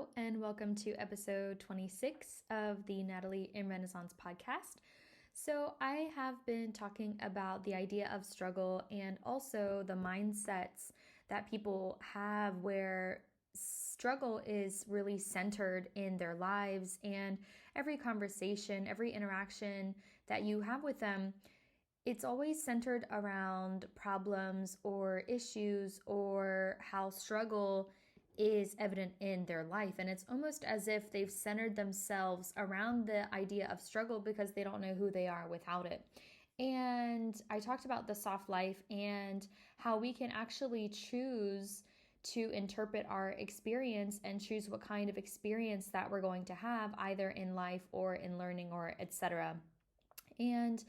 Hello, and welcome to episode 26 of the Natalie in Renaissance podcast. So, I have been talking about the idea of struggle and also the mindsets that people have where struggle is really centered in their lives, and every conversation, every interaction that you have with them, it's always centered around problems or issues or how struggle is evident in their life. And it's almost as if they've centered themselves around the idea of struggle because they don't know who they are without it. And I talked about the soft life and how we can actually choose to interpret our experience and choose what kind of experience that we're going to have either in life or in learning or etc. And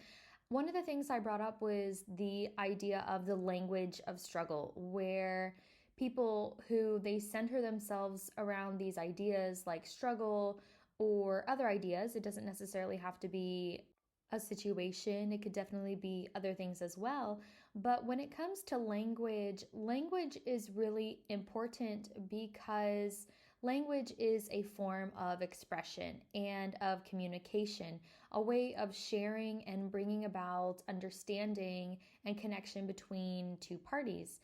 one of the things I brought up was the idea of the language of struggle, where people who they center themselves around these ideas like struggle or other ideas, it doesn't necessarily have to be a situation, it could definitely be other things as well. But when it comes to language, language is really important because language is a form of expression and of communication, a way of sharing and bringing about understanding and connection between two parties.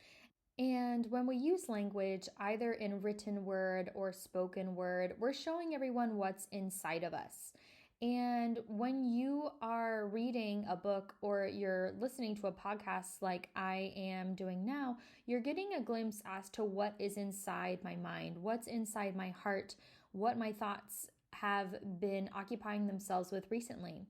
And when we use language, either in written word or spoken word, we're showing everyone what's inside of us. And when you are reading a book or you're listening to a podcast like I am doing now, you're getting a glimpse as to what is inside my mind, what's inside my heart, what my thoughts have been occupying themselves with recently.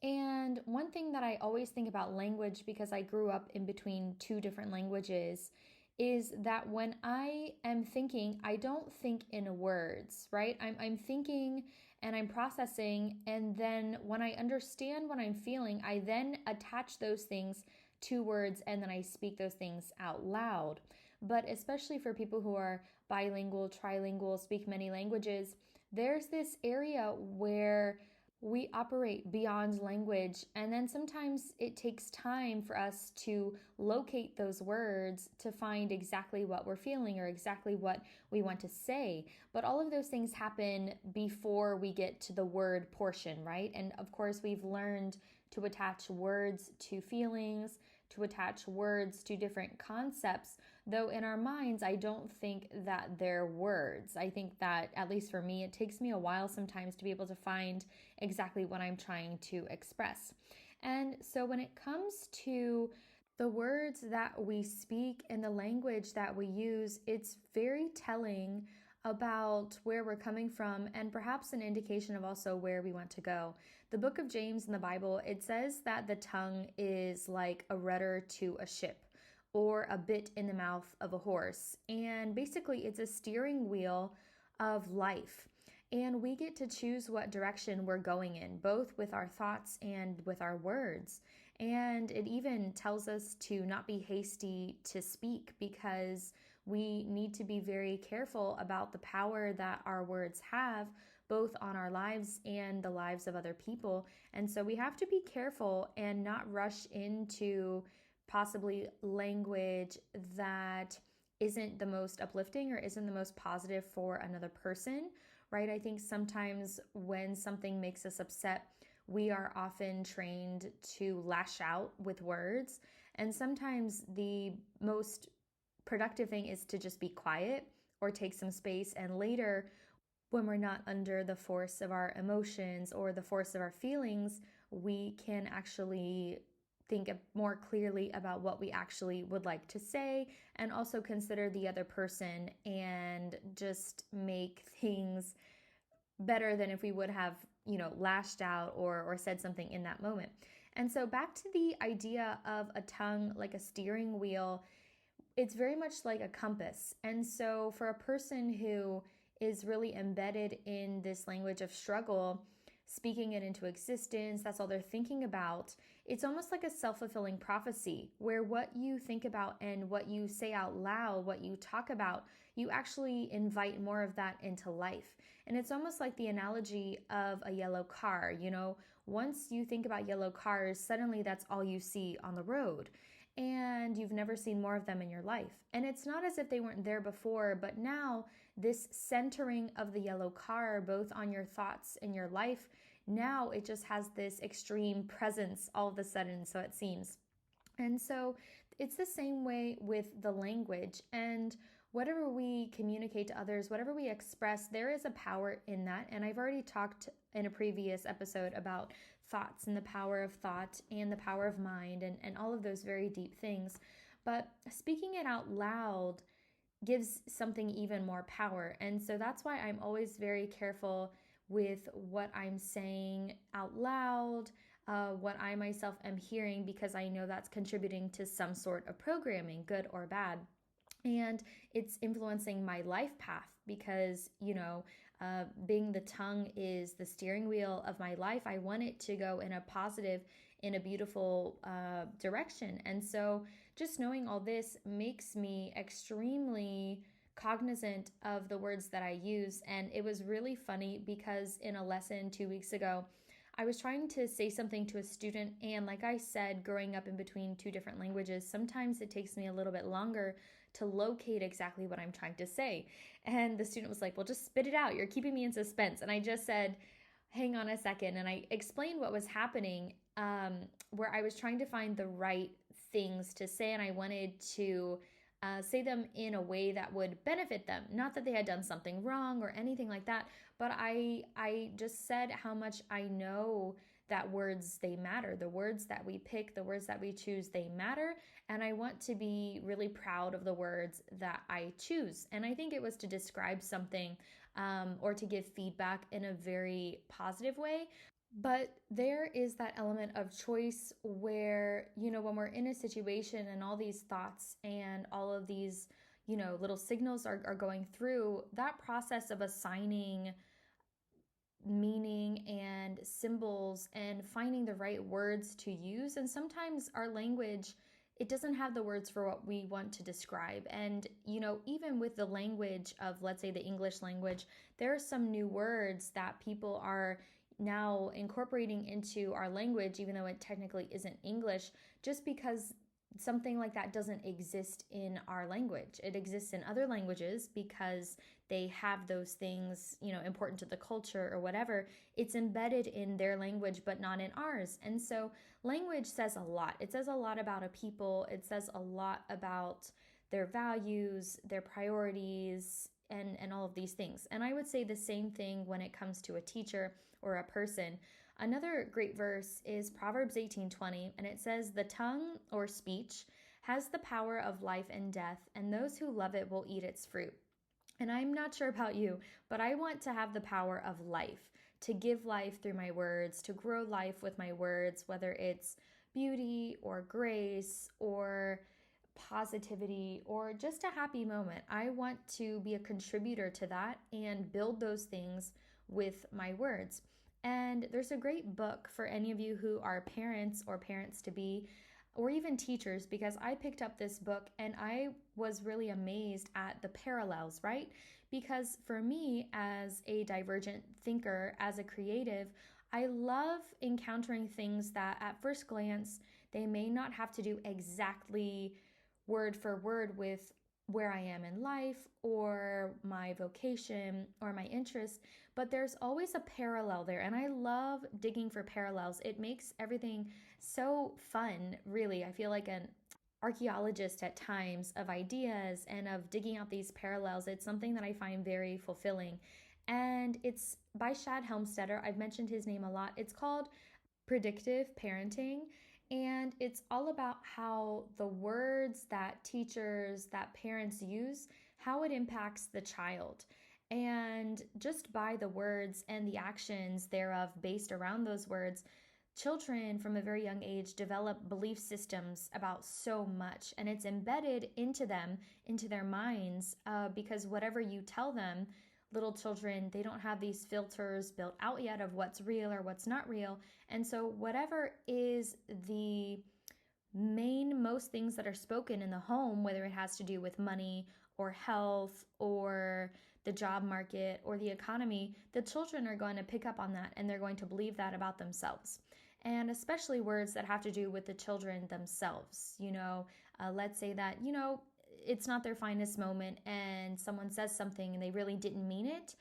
And one thing that I always think about language, because I grew up in between two different languages, is that when I am thinking, I don't think in words, right? I'm thinking and I'm processing, and then when I understand what I'm feeling, I then attach those things to words and then I speak those things out loud. But especially for people who are bilingual, trilingual, speak many languages, there's this area where we operate beyond language, and then sometimes it takes time for us to locate those words to find exactly what we're feeling or exactly what we want to say. But all of those things happen before we get to the word portion, right? And of course, we've learned to attach words to feelings, to attach words to different concepts, though in our minds, I don't think that they're words. I think that, at least for me, it takes me a while sometimes to be able to find exactly what I'm trying to express. And so when it comes to the words that we speak and the language that we use, it's very telling about where we're coming from and perhaps an indication of also where we want to go. The book of James in the Bible, it says that the tongue is like a rudder to a ship or a bit in the mouth of a horse. And basically, it's a steering wheel of life. And we get to choose what direction we're going in, both with our thoughts and with our words. And it even tells us to not be hasty to speak, because we need to be very careful about the power that our words have, both on our lives and the lives of other people. And so we have to be careful and not rush into possibly language that isn't the most uplifting or isn't the most positive for another person, right? I think sometimes when something makes us upset, we are often trained to lash out with words. And sometimes the most productive thing is to just be quiet or take some space. And later, when we're not under the force of our emotions or the force of our feelings, we can actually think more clearly about what we actually would like to say, and also consider the other person and just make things better than if we would have, lashed out or said something in that moment. And so back to the idea of a tongue like a steering wheel, it's very much like a compass. And so for a person who is really embedded in this language of struggle, speaking it into existence, that's all they're thinking about. It's almost like a self-fulfilling prophecy where what you think about and what you say out loud, what you talk about, you actually invite more of that into life. And it's almost like the analogy of a yellow car. Once you think about yellow cars, suddenly that's all you see on the road. And you've never seen more of them in your life. And it's not as if they weren't there before, but now this centering of the yellow car, both on your thoughts and your life, now it just has this extreme presence all of a sudden, so it seems. And so it's the same way with the language. And whatever we communicate to others, whatever we express, there is a power in that. And I've already talked in a previous episode about thoughts and the power of thought and the power of mind and all of those very deep things. But speaking it out loud gives something even more power. And so that's why I'm always very careful with what I'm saying out loud, what I myself am hearing, because I know that's contributing to some sort of programming, good or bad. And it's influencing my life path because, being the tongue is the steering wheel of my life, I want it to go in a positive, in a beautiful direction. And so just knowing all this makes me extremely cognizant of the words that I use. And it was really funny because in a lesson 2 weeks ago, I was trying to say something to a student. And like I said, growing up in between two different languages, sometimes it takes me a little bit longer to locate exactly what I'm trying to say. And the student was like, well, just spit it out. You're keeping me in suspense. And I just said, hang on a second. And I explained what was happening, where I was trying to find the right things to say. And I wanted to say them in a way that would benefit them. Not that they had done something wrong or anything like that, but I just said how much I know that words, they matter. The words that we pick, the words that we choose, they matter. And I want to be really proud of the words that I choose. And I think it was to describe something or to give feedback in a very positive way. But there is that element of choice where, when we're in a situation and all these thoughts and all of these, little signals are going through, that process of assigning meaning and symbols and finding the right words to use. And sometimes our language, it doesn't have the words for what we want to describe. And, even with the language of, let's say, the English language, there are some new words that people are now incorporating into our language, even though it technically isn't English, just because something like that doesn't exist in our language. It exists in other languages because they have those things, important to the culture or whatever. It's embedded in their language, but not in ours. And so language says a lot. It says a lot about a people. It says a lot about their values, their priorities, and all of these things. And I would say the same thing when it comes to a teacher or a person. Another great verse is Proverbs 18:20, and it says, "The tongue or speech has the power of life and death, and those who love it will eat its fruit." And I'm not sure about you, but I want to have the power of life, to give life through my words, to grow life with my words, whether it's beauty or grace or positivity or just a happy moment. I want to be a contributor to that and build those things with my words. And there's a great book for any of you who are parents or parents to be, or even teachers, because I picked up this book and I was really amazed at the parallels, right? Because for me, as a divergent thinker, as a creative, I love encountering things that at first glance, they may not have to do exactly word for word with where I am in life or my vocation or my interest, but there's always a parallel there. And I love digging for parallels. It makes everything so fun, really. I feel like an archaeologist at times of ideas and of digging out these parallels. It's something that I find very fulfilling. And it's by Shad Helmstetter. I've mentioned his name a lot. It's called Predictive Parenting. And it's all about how the words that teachers, that parents use, how it impacts the child. And just by the words and the actions thereof based around those words, children from a very young age develop belief systems about so much. And it's embedded into them, into their minds, because whatever you tell them, little children, they don't have these filters built out yet of what's real or what's not real. And so whatever is the most things that are spoken in the home, whether it has to do with money or health or the job market or the economy, the children are going to pick up on that and they're going to believe that about themselves. And especially words that have to do with the children themselves. Let's say that, it's not their finest moment and someone says something and they really didn't mean it,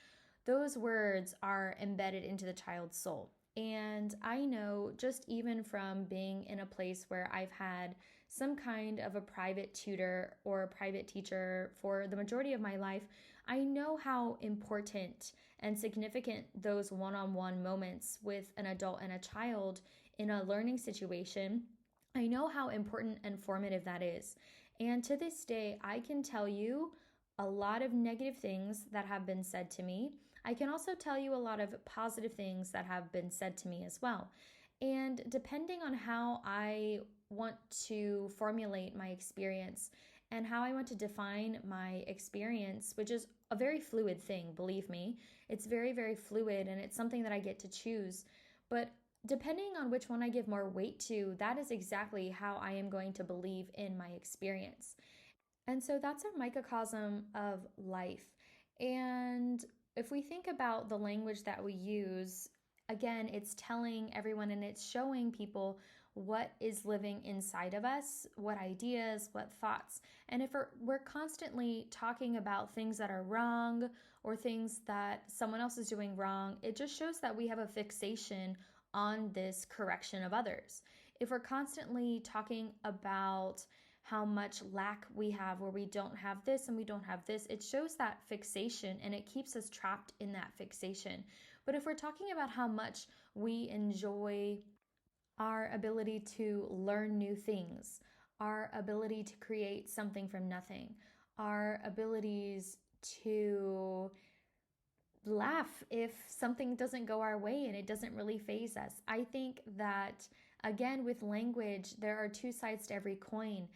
those words are embedded into the child's soul. And I know, just even from being in a place where I've had some kind of a private tutor or a private teacher for the majority of my life, I know how important and significant those one-on-one moments with an adult and a child in a learning situation, I know how important and formative that is. And to this day, I can tell you a lot of negative things that have been said to me. I can also tell you a lot of positive things that have been said to me as well. And depending on how I want to formulate my experience and how I want to define my experience, which is a very fluid thing, believe me, it's very, very fluid and it's something that I get to choose. But depending on which one I give more weight to, that is exactly how I am going to believe in my experience. And so that's a microcosm of life. And if we think about the language that we use, again, it's telling everyone and it's showing people what is living inside of us, what ideas, what thoughts. And if we're constantly talking about things that are wrong or things that someone else is doing wrong, it just shows that we have a fixation on this correction of others. If we're constantly talking about how much lack we have where we don't have this and we don't have this, it shows that fixation and it keeps us trapped in that fixation. But if we're talking about how much we enjoy our ability to learn new things, our ability to create something from nothing, our abilities to laugh if something doesn't go our way and it doesn't really faze us. I think that, again, with language, there are two sides to every coin.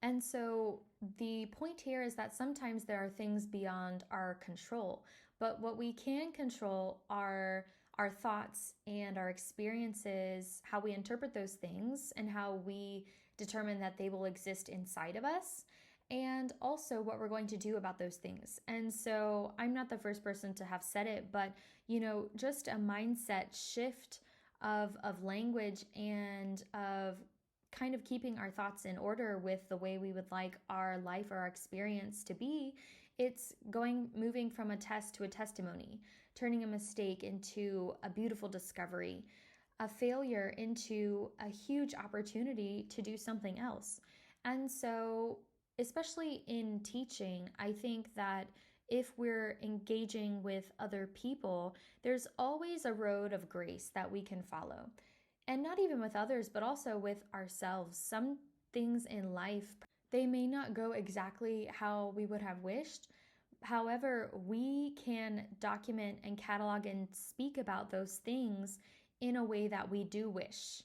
And so the point here is that sometimes there are things beyond our control, but what we can control are our thoughts and our experiences, how we interpret those things, and how we determine that they will exist inside of us, and also what we're going to do about those things. And so I'm not the first person to have said it, but just a mindset shift of language and of kind of keeping our thoughts in order with the way we would like our life or our experience to be. It's moving from a test to a testimony, turning a mistake into a beautiful discovery, a failure into a huge opportunity to do something else. And so, especially in teaching, I think that if we're engaging with other people, there's always a road of grace that we can follow. And not even with others, but also with ourselves. Some things in life, they may not go exactly how we would have wished. However, we can document and catalog and speak about those things in a way that we do wish.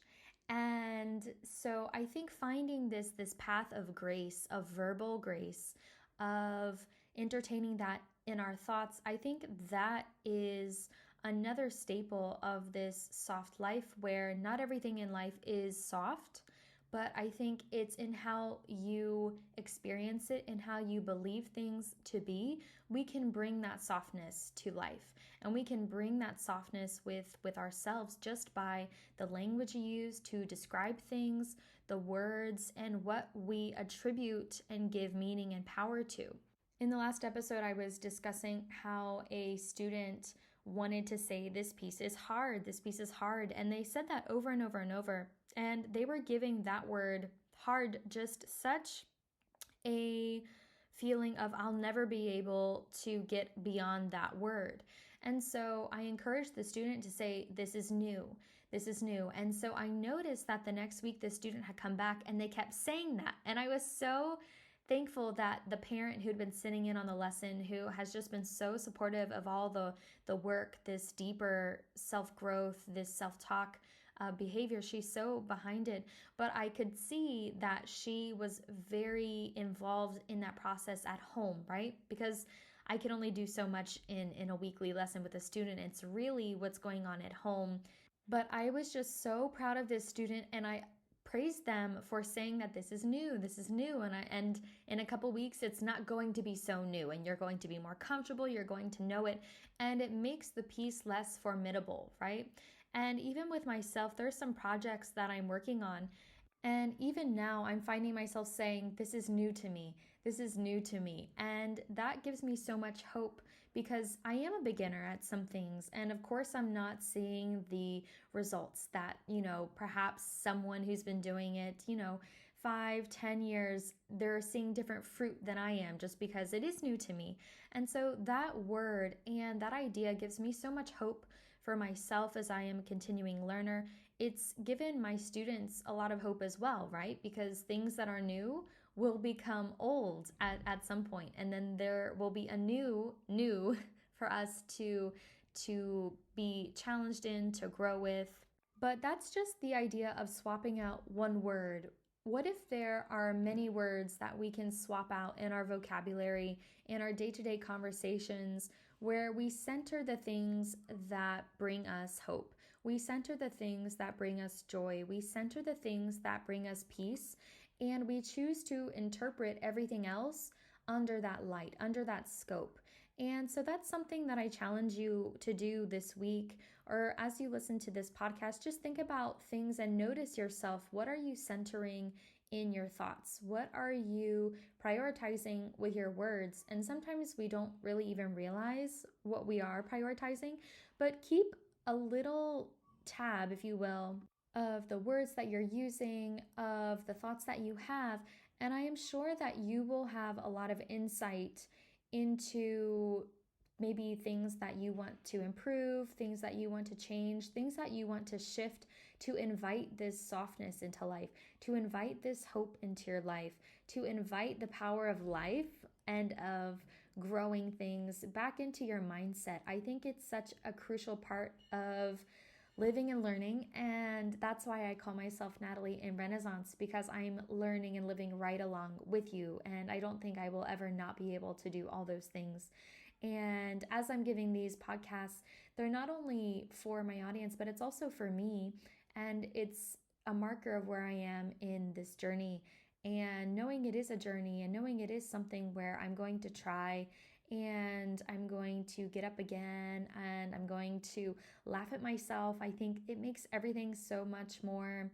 And so I think finding this path of grace, of verbal grace, of entertaining that in our thoughts, I think that is another staple of this soft life, where not everything in life is soft, but I think it's in how you experience it and how you believe things to be. We can bring that softness to life, and we can bring that softness with ourselves just by the language you use to describe things, the words, and what we attribute and give meaning and power to. In the last episode, I was discussing how a student wanted to say, this piece is hard, this piece is hard. And they said that over and over and over. And they were giving that word hard just such a feeling of, I'll never be able to get beyond that word. And so I encouraged the student to say, this is new. This is new. And so I noticed that the next week the student had come back and they kept saying that. And I was so thankful that the parent who'd been sitting in on the lesson, who has just been so supportive of all the work, this deeper self-growth, this self-talk behavior, she's so behind it. But I could see that she was very involved in that process at home, right? Because I can only do so much in a weekly lesson with a student. It's really what's going on at home. But I was just so proud of this student, and I praise them for saying that this is new, and in a couple weeks it's not going to be so new, and you're going to be more comfortable, you're going to know it, and it makes the piece less formidable, right? And even with myself, there's some projects that I'm working on, and even now I'm finding myself saying, this is new to me, This is new to me. And that gives me so much hope because I am a beginner at some things. And of course, I'm not seeing the results that, perhaps someone who's been doing it, 5, 10 years, they're seeing different fruit than I am just because it is new to me. And so that word and that idea gives me so much hope for myself as I am a continuing learner. It's given my students a lot of hope as well, right? Because things that are new will become old at some point, and then there will be a new for us to be challenged in, to grow with. But that's just the idea of swapping out one word. What if there are many words that we can swap out in our vocabulary, in our day-to-day conversations, where we center the things that bring us hope? We center the things that bring us joy. We center the things that bring us peace. And we choose to interpret everything else under that light, under that scope. And so that's something that I challenge you to do this week, or as you listen to this podcast, just think about things and notice yourself. What are you centering in your thoughts? What are you prioritizing with your words? And sometimes we don't really even realize what we are prioritizing, but keep a little tab, if you will, of the words that you're using, of the thoughts that you have. And I am sure that you will have a lot of insight into maybe things that you want to improve, things that you want to change, things that you want to shift to invite this softness into life, to invite this hope into your life, to invite the power of life and of growing things back into your mindset. I think it's such a crucial part of living and learning, and that's why I call myself Natalie in Renaissance, because I'm learning and living right along with you, and I don't think I will ever not be able to do all those things. And as I'm giving these podcasts, they're not only for my audience, but it's also for me, and it's a marker of where I am in this journey. And knowing it is a journey, and knowing it is something where I'm going to try, and I'm going to get up again, and I'm going to laugh at myself, I think it makes everything so much more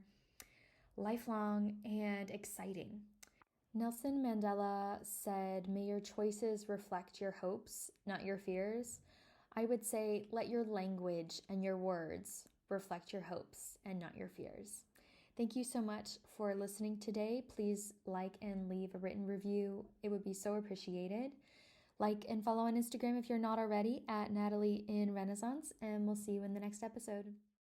lifelong and exciting. Nelson Mandela said, "May your choices reflect your hopes, not your fears." I would say, let your language and your words reflect your hopes and not your fears. Thank you so much for listening today. Please like and leave a written review. It would be so appreciated. Like and follow on Instagram if you're not already at NatalieinRenaissance, and we'll see you in the next episode.